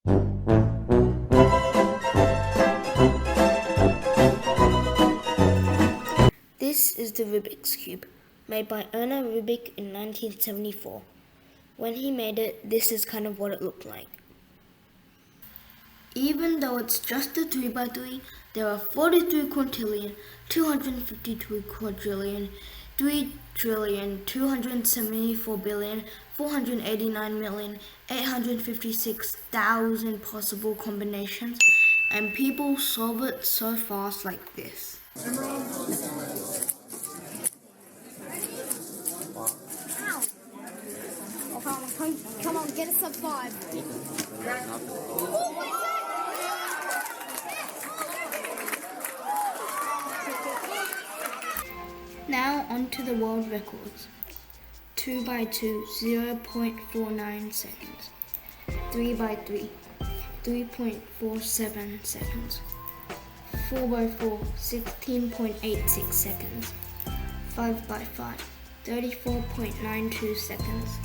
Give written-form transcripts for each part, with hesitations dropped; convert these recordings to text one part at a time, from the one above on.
This is the Rubik's Cube, made by Erna Rubik in 1974. When he made it, this is kind of what it looked like. Even though it's just a 3x3, there are 43 quintillion, 252 quadrillion, 3 trillion, 274 billion, 489 million, 856,000 possible combinations, and people solve it so fast like this. Come on, get us a 5. Now onto the world records. 2x2, 0.49 seconds. 3x3, 3.47 seconds. 4x4, 16.86 seconds. 5x5, 34.92 seconds.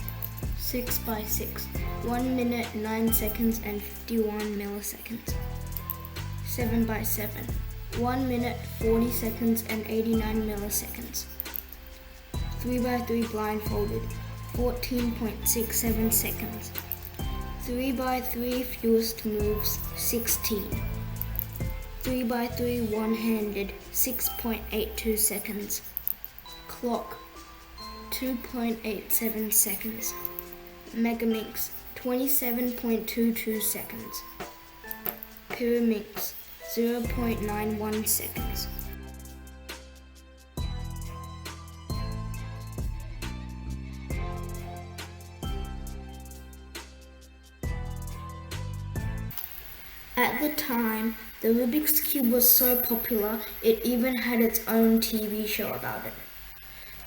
6x6, 1 minute, 9 seconds and 51 milliseconds. 7x7, 1 minute, 40 seconds and 89 milliseconds. 3x3 blindfolded, 14.67 seconds. 3x3 fewest moves, 16. 3x3 one-handed, 6.82 seconds. Clock, 2.87 seconds. Megaminx, 27.22 seconds. Pyraminx, 0.91 seconds. At the time, the Rubik's Cube was so popular, it even had its own TV show about it.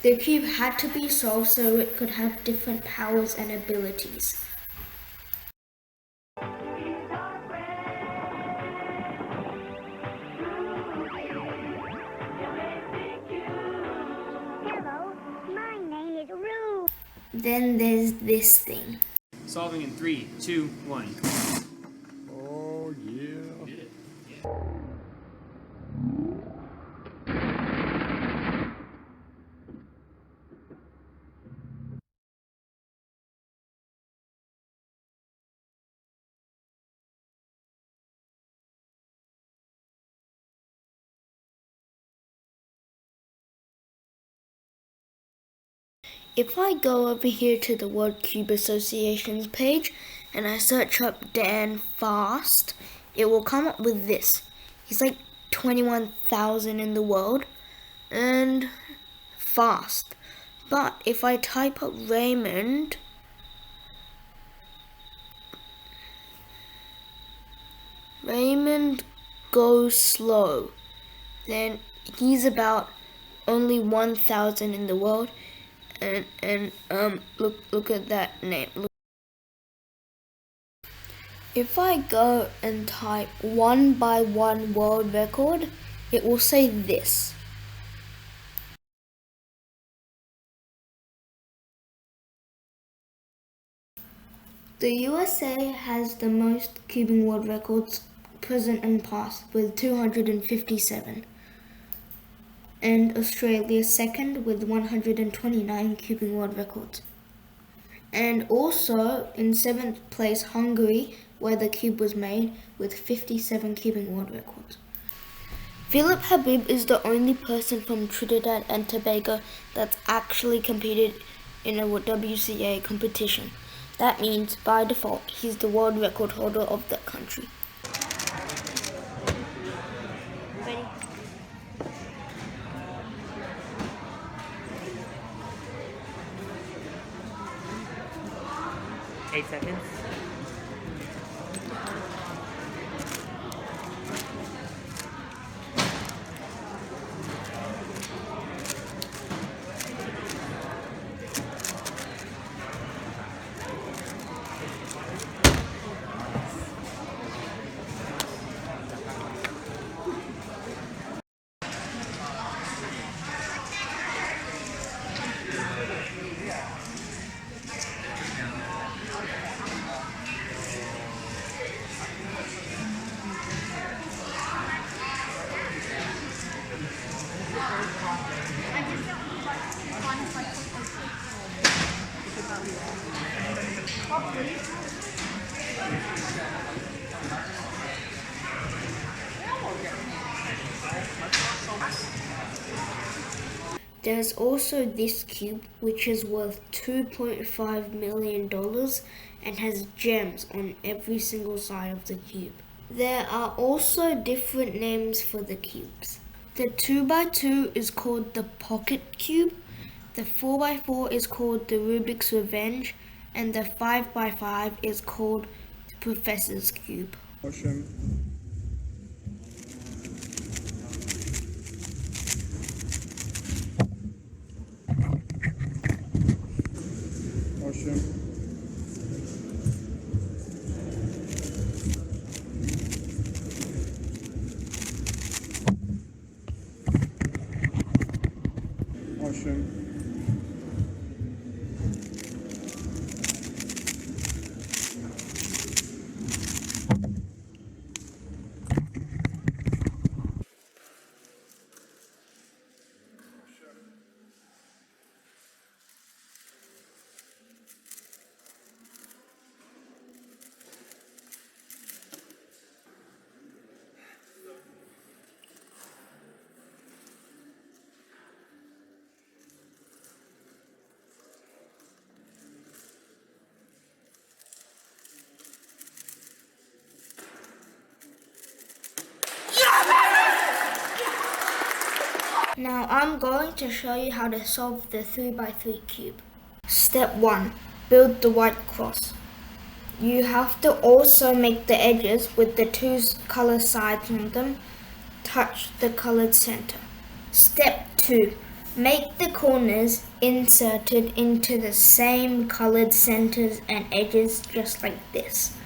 The cube had to be solved so it could have different powers and abilities. Hello, my name is Rube. Then there's this thing. Solving in 3, 2, 1. Oh, yeah. Did it. If I go over here to the World Cube Association's page and I search up Dan Fast, it will come up with this. He's like 21,000 in the world and fast. But if I type up Raymond, Raymond goes slow, then he's about only 1,000 in the world. And look at that name. If I go and type 1x1 world record, it will say this. The USA has the most cubing world records present and past with 257. And Australia second with 129 cubing world records. And also in 7th place Hungary, where the cube was made, with 57 cubing world records. Philip Habib is the only person from Trinidad and Tobago that's actually competed in a WCA competition. That means, by default, he's the world record holder of that country. Ready? 8 seconds. There's also this cube, which is worth $2.5 million and has gems on every single side of the cube. There are also different names for the cubes. The 2x2 is called the Pocket Cube, the 4x4 is called the Rubik's Revenge, and the 5x5 is called the Professor's Cube. 8. 8. Now I'm going to show you how to solve the 3x3 cube. Step 1. Build the white cross. You have to also make the edges with the two color sides on them touch the colored center. Step 2. Make the corners inserted into the same colored centers and edges just like this.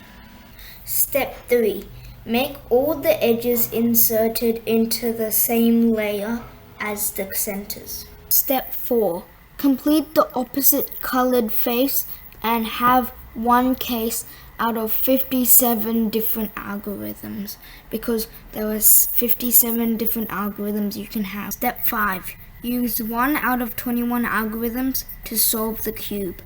Step 3. Make all the edges inserted into the same layer as the centers. Step 4. Complete the opposite colored face and have one case out of 57 different algorithms, because there was 57 different algorithms you can have. Step 5. Use 1 out of 21 algorithms to solve the cube.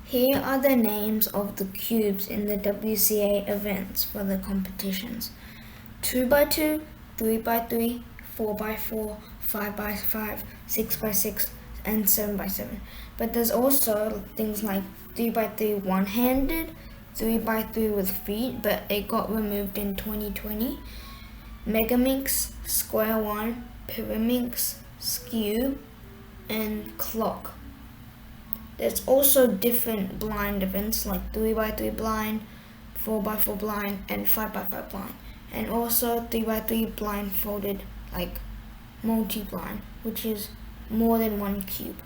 Here are the names of the cubes in the WCA events for the competitions. 2x2, 3x3, 4x4, 5x5, 6x6, and 7x7. But there's also things like 3x3 one-handed, 3x3 with feet, but it got removed in 2020. Megaminx, Square One, Pyraminx, Skew, and Clock. There's also different blind events like 3x3 blind, 4x4 blind, and 5x5 blind. And also 3x3 blindfolded, like multi-blind, which is more than one cube.